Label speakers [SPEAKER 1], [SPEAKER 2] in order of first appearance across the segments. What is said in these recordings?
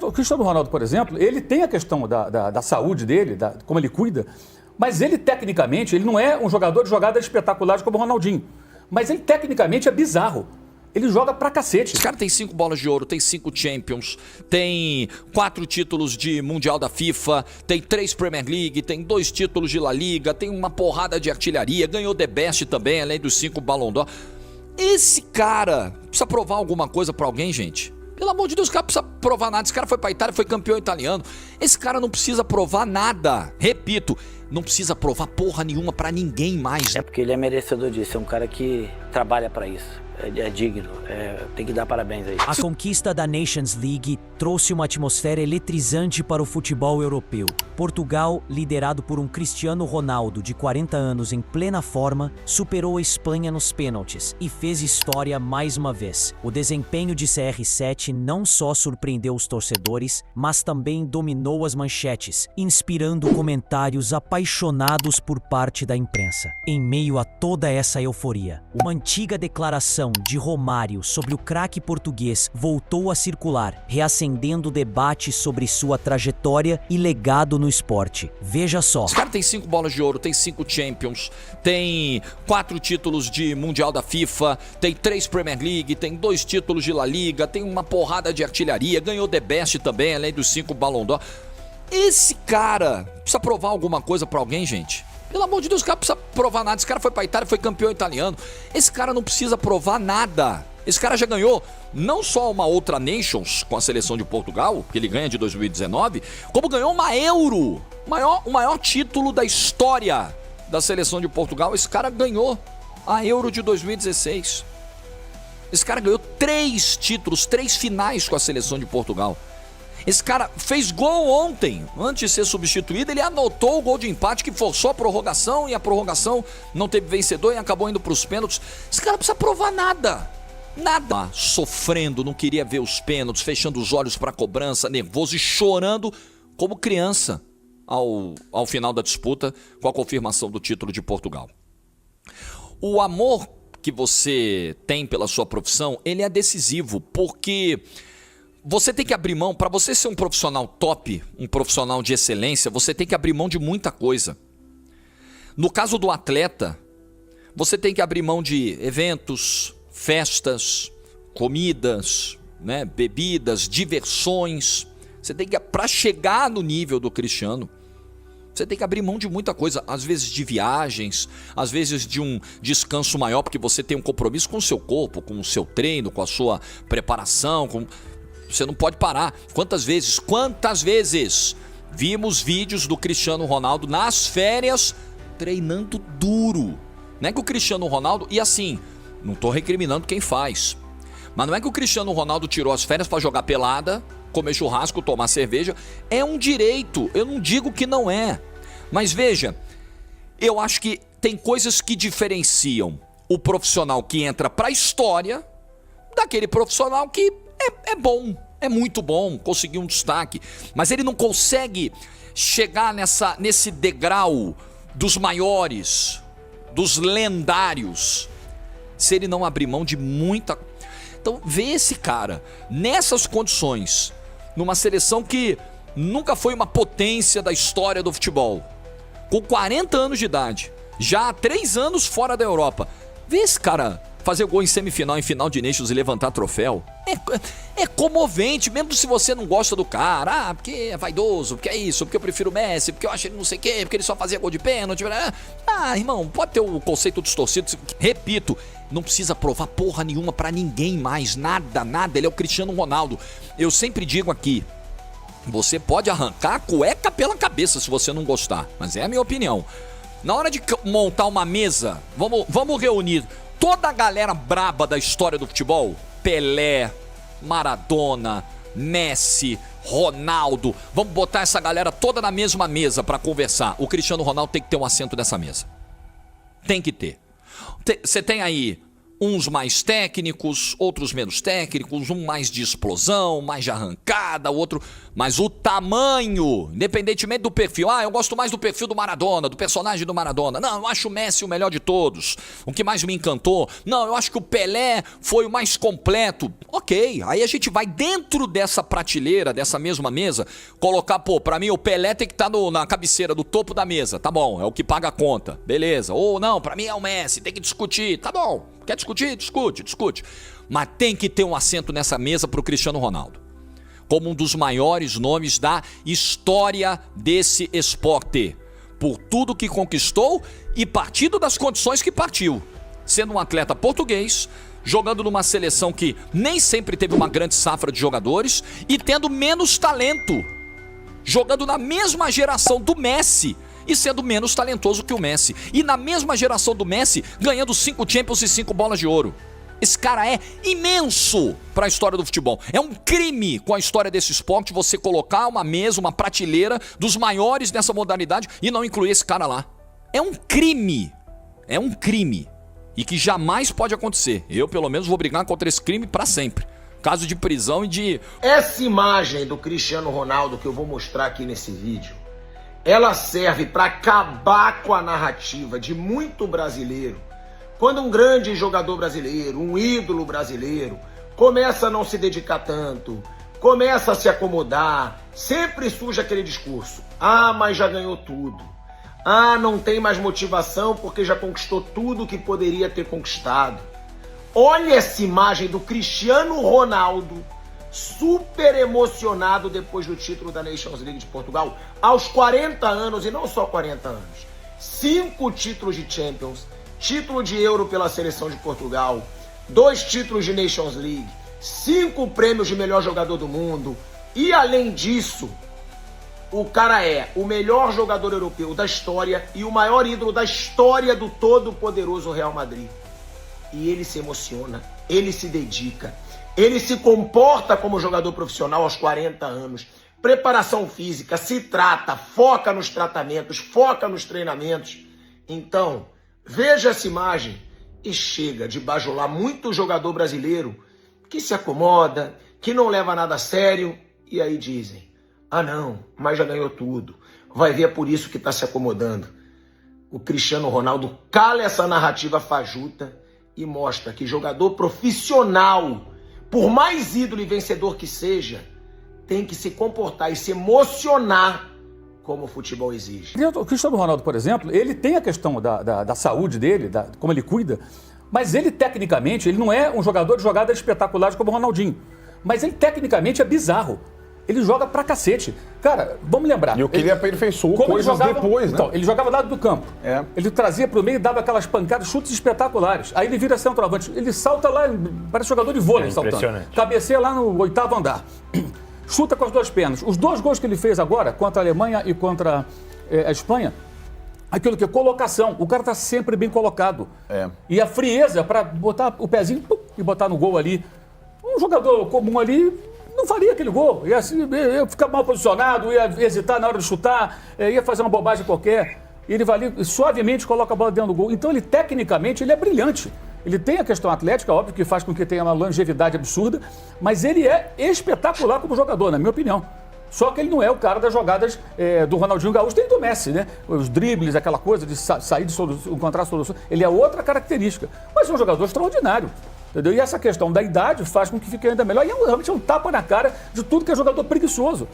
[SPEAKER 1] O Cristiano Ronaldo, por exemplo, ele tem a questão da saúde dele, como ele cuida, mas ele tecnicamente, ele não é um jogador de jogadas espetaculares como o Ronaldinho, mas ele tecnicamente é bizarro. Ele joga pra cacete.
[SPEAKER 2] Os caras têm 5 bolas de ouro, tem 5 Champions, tem 4 títulos de Mundial da FIFA, tem 3 Premier League, tem 2 títulos de La Liga, tem uma porrada de artilharia, ganhou The Best também, além dos 5 Ballon d'Or. Esse cara precisa provar alguma coisa pra alguém, gente? Pelo amor de Deus, o cara não precisa provar nada. Esse cara foi pra Itália, foi campeão italiano. Esse cara não precisa provar nada. Repito, não precisa provar porra nenhuma pra ninguém mais.
[SPEAKER 3] É porque ele é merecedor disso, é um cara que trabalha pra isso. É digno, tem que dar parabéns aí.
[SPEAKER 4] A conquista da Nations League trouxe uma atmosfera eletrizante para o futebol europeu. Portugal, liderado por um Cristiano Ronaldo de 40 anos em plena forma, superou a Espanha nos pênaltis e fez história mais uma vez. O desempenho de CR7 não só surpreendeu os torcedores, mas também dominou as manchetes, inspirando comentários apaixonados por parte da imprensa. Em meio a toda essa euforia, uma antiga declaração de Romário sobre o craque português voltou a circular, reacendendo o debate sobre sua trajetória e legado no esporte. Veja só.
[SPEAKER 2] Os caras têm 5 bolas de ouro, tem 5 Champions, tem 4 títulos de Mundial da FIFA, tem 3 Premier League, tem 2 títulos de La Liga, tem uma porrada de artilharia, ganhou The Best também, além dos 5 Ballon d'Or. Esse cara precisa provar alguma coisa pra alguém, gente? Pelo amor de Deus, o cara não precisa provar nada. Esse cara foi pra Itália, foi campeão italiano. Esse cara não precisa provar nada. Esse cara já ganhou não só uma outra Nations com a seleção de Portugal, que ele ganha de 2019, como ganhou uma Euro. O maior título da história da seleção de Portugal. Esse cara ganhou a Euro de 2016. Esse cara ganhou 3 títulos, 3 finais com a seleção de Portugal. Esse cara fez gol ontem, antes de ser substituído, ele anotou o gol de empate que forçou a prorrogação e a prorrogação não teve vencedor e acabou indo para os pênaltis. Esse cara não precisa provar nada, nada. Sofrendo, não queria ver os pênaltis, fechando os olhos para a cobrança, nervoso e chorando como criança ao final da disputa com a confirmação do título de Portugal. O amor que você tem pela sua profissão, ele é decisivo, porque você tem que abrir mão, para você ser um profissional top, um profissional de excelência, você tem que abrir mão de muita coisa. No caso do atleta, você tem que abrir mão de eventos, festas, comidas, né, bebidas, diversões. Você tem que, para chegar no nível do Cristiano, você tem que abrir mão de muita coisa, às vezes de viagens, às vezes de um descanso maior, porque você tem um compromisso com o seu corpo, com o seu treino, com a sua preparação, você não pode parar. Quantas vezes vimos vídeos do Cristiano Ronaldo nas férias treinando duro? Não é que o Cristiano Ronaldo, e assim, não tô recriminando quem faz, mas não é que o Cristiano Ronaldo tirou as férias para jogar pelada, comer churrasco, tomar cerveja. É um direito, eu não digo que não é. Mas veja, eu acho que tem coisas que diferenciam o profissional que entra pra história daquele profissional que é bom, é muito bom, conseguiu um destaque, mas ele não consegue chegar nesse degrau dos maiores, dos lendários, se ele não abrir mão de muita. Então vê esse cara nessas condições, numa seleção que nunca foi uma potência da história do futebol, com 40 anos de idade, já há 3 anos fora da Europa. Vê esse cara fazer gol em semifinal, em final de Nations e levantar troféu. É comovente, mesmo se você não gosta do cara. Ah, porque é vaidoso, porque é isso, porque eu prefiro o Messi, porque eu acho ele não sei o quê, porque ele só fazia gol de pênalti. Ah, irmão, pode ter o conceito distorcido. Repito, não precisa provar porra nenhuma pra ninguém mais, nada. Ele é o Cristiano Ronaldo. Eu sempre digo aqui, você pode arrancar a cueca pela cabeça se você não gostar, mas é a minha opinião. Na hora de montar uma mesa, vamos reunir toda a galera braba da história do futebol, Pelé, Maradona, Messi, Ronaldo, vamos botar essa galera toda na mesma mesa para conversar. O Cristiano Ronaldo tem que ter um assento nessa mesa. Tem que ter. Você tem aí uns mais técnicos, outros menos técnicos, um mais de explosão, mais de arrancada, o outro... Mas o tamanho, independentemente do perfil. Eu gosto mais do perfil do Maradona, do personagem do Maradona. Não, eu acho o Messi o melhor de todos. O que mais me encantou. Não, eu acho que o Pelé foi o mais completo. Ok, aí a gente vai dentro dessa prateleira, dessa mesma mesa, colocar, pra mim o Pelé tem que estar na cabeceira do topo da mesa. Tá bom, é o que paga a conta. Beleza. Ou não, pra mim é o Messi, tem que discutir. Tá bom, quer discutir? Discute. Mas tem que ter um assento nessa mesa pro Cristiano Ronaldo, como um dos maiores nomes da história desse esporte, por tudo que conquistou e partindo das condições que partiu, sendo um atleta português, jogando numa seleção que nem sempre teve uma grande safra de jogadores e tendo menos talento, jogando na mesma geração do Messi e sendo menos talentoso que o Messi, e na mesma geração do Messi ganhando 5 Champions e 5 bolas de ouro. Esse cara é imenso para a história do futebol. É um crime com a história desse esporte você colocar uma mesa, uma prateleira dos maiores dessa modalidade e não incluir esse cara lá. É um crime. É um crime. E que jamais pode acontecer. Eu, pelo menos, vou brigar contra esse crime para sempre. Caso de prisão e de...
[SPEAKER 5] Essa imagem do Cristiano Ronaldo que eu vou mostrar aqui nesse vídeo, ela serve para acabar com a narrativa de muito brasileiro. Quando um grande jogador brasileiro, um ídolo brasileiro, começa a não se dedicar tanto, começa a se acomodar, sempre surge aquele discurso: mas já ganhou tudo. Não tem mais motivação porque já conquistou tudo que poderia ter conquistado. Olha essa imagem do Cristiano Ronaldo, super emocionado depois do título da Nations League de Portugal, aos 40 anos, e não só 40 anos, 5 títulos de Champions, título de Euro pela seleção de Portugal, 2 títulos de Nations League, 5 prêmios de melhor jogador do mundo. E além disso, o cara é o melhor jogador europeu da história e o maior ídolo da história do todo-poderoso Real Madrid. E ele se emociona, ele se dedica, ele se comporta como jogador profissional aos 40 anos. Preparação física, se trata, foca nos tratamentos, foca nos treinamentos. Então, veja essa imagem e chega de bajular muito jogador brasileiro que se acomoda, que não leva nada a sério, e aí dizem: não, mas já ganhou tudo. Vai ver, é por isso que está se acomodando. O Cristiano Ronaldo cala essa narrativa fajuta e mostra que jogador profissional, por mais ídolo e vencedor que seja, tem que se comportar e se emocionar como o futebol exige.
[SPEAKER 1] O Cristiano Ronaldo, por exemplo, ele tem a questão da saúde dele, como ele cuida, mas ele tecnicamente, ele não é um jogador de jogadas espetaculares como o Ronaldinho, mas ele tecnicamente é bizarro. Ele joga pra cacete. Cara, vamos lembrar.
[SPEAKER 6] E o que ele aperfeiçoou coisas depois, né?
[SPEAKER 1] Então, ele jogava do lado do campo. Ele trazia pro meio e dava aquelas pancadas, chutes espetaculares. Aí ele vira centroavante. Ele salta lá, parece jogador de vôlei saltando. Cabeceia lá no 8º andar. Chuta com as 2 pernas. Os 2 gols que ele fez agora, contra a Alemanha e contra a Espanha, aquilo que é colocação. O cara tá sempre bem colocado. E a frieza para botar o pezinho e botar no gol ali. Um jogador comum ali não faria aquele gol. Ia ficar mal posicionado, ia hesitar na hora de chutar, ia fazer uma bobagem qualquer. Ele vai ali, suavemente coloca a bola dentro do gol. Então ele, tecnicamente, ele é brilhante. Ele tem a questão atlética, óbvio, que faz com que tenha uma longevidade absurda, mas ele é espetacular como jogador, na minha opinião. Só que ele não é o cara das jogadas do Ronaldinho Gaúcho nem do Messi, né? Os dribles, aquela coisa de sair de solução, encontrar solução. Ele é outra característica, mas é um jogador extraordinário. Entendeu? E essa questão da idade faz com que fique ainda melhor. E realmente é um tapa na cara de tudo que é jogador preguiçoso.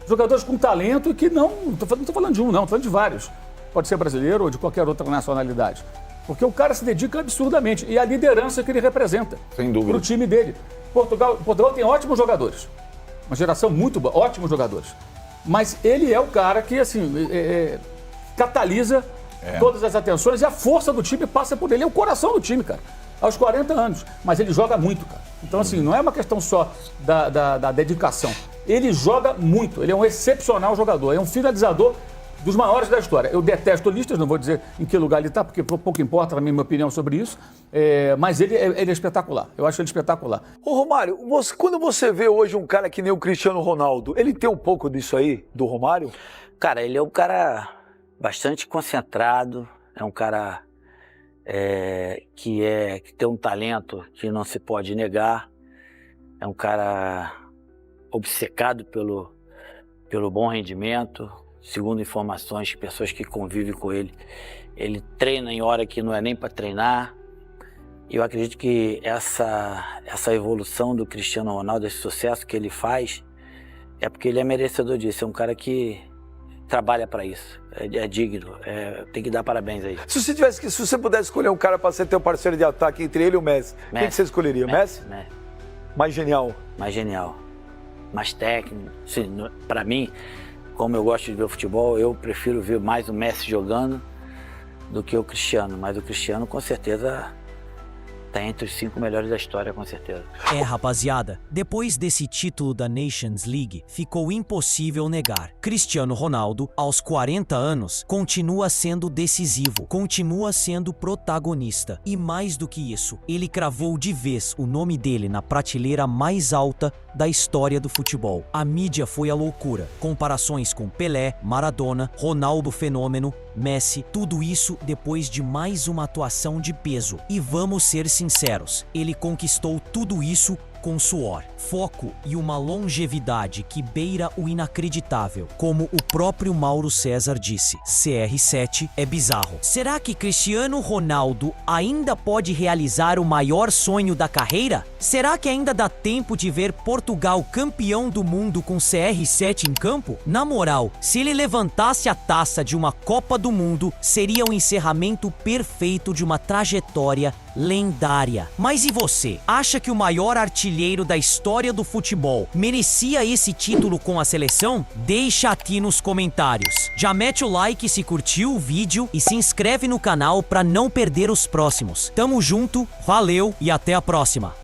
[SPEAKER 1] Jogadores com talento e que não estou falando de um, não, estou falando de vários. Pode ser brasileiro ou de qualquer outra nacionalidade. Porque o cara se dedica absurdamente. E a liderança que ele representa.
[SPEAKER 6] Sem dúvida.
[SPEAKER 1] Para o time dele. Portugal tem ótimos jogadores. Uma geração muito boa, ótimos jogadores. Mas ele é o cara que, assim, catalisa todas as atenções e a força do time passa por ele. É o coração do time, cara. Aos 40 anos. Mas ele joga muito, cara. Então, assim, não é uma questão só da dedicação. Ele joga muito. Ele é um excepcional jogador. É um finalizador dos maiores da história. Eu detesto listas, não vou dizer em que lugar ele está, porque pouco importa a minha opinião sobre isso. Mas ele é espetacular. Eu acho ele espetacular.
[SPEAKER 7] Ô Romário, quando você vê hoje um cara que nem o Cristiano Ronaldo, ele tem um pouco disso aí, do Romário?
[SPEAKER 3] Cara, ele é um cara bastante concentrado, é um cara que tem um talento que não se pode negar. É um cara obcecado pelo bom rendimento. Segundo informações de pessoas que convivem com ele, ele treina em hora que não é nem para treinar. E eu acredito que essa evolução do Cristiano Ronaldo, esse sucesso que ele faz, é porque ele é merecedor disso. É um cara que trabalha para isso, é digno, tem que dar parabéns aí.
[SPEAKER 7] Se você pudesse escolher um cara para ser teu parceiro de ataque entre ele e o Messi, quem que você escolheria? Messi?
[SPEAKER 3] Messi.
[SPEAKER 7] Mais genial?
[SPEAKER 3] Mais genial, mais técnico. Para mim, como eu gosto de ver o futebol, eu prefiro ver mais o Messi jogando do que o Cristiano. Mas o Cristiano, com certeza, tá entre os 5 melhores da história, com certeza.
[SPEAKER 4] Rapaziada, depois desse título da Nations League, ficou impossível negar. Cristiano Ronaldo, aos 40 anos, continua sendo decisivo, continua sendo protagonista. E mais do que isso, ele cravou de vez o nome dele na prateleira mais alta da história do futebol. A mídia foi a loucura. Comparações com Pelé, Maradona, Ronaldo Fenômeno, Messi, tudo isso depois de mais uma atuação de peso. E vamos ser sinceros, ele conquistou tudo isso com suor, foco e uma longevidade que beira o inacreditável. Como o próprio Mauro César disse, CR7 é bizarro. Será que Cristiano Ronaldo ainda pode realizar o maior sonho da carreira? Será que ainda dá tempo de ver Portugal campeão do mundo com CR7 em campo? Na moral, se ele levantasse a taça de uma Copa do Mundo, seria o encerramento perfeito de uma trajetória lendária. Mas e você? Acha que o maior artilheiro da história do futebol merecia esse título com a seleção? Deixa aqui nos comentários. Já mete o like se curtiu o vídeo e se inscreve no canal para não perder os próximos. Tamo junto, valeu e até a próxima.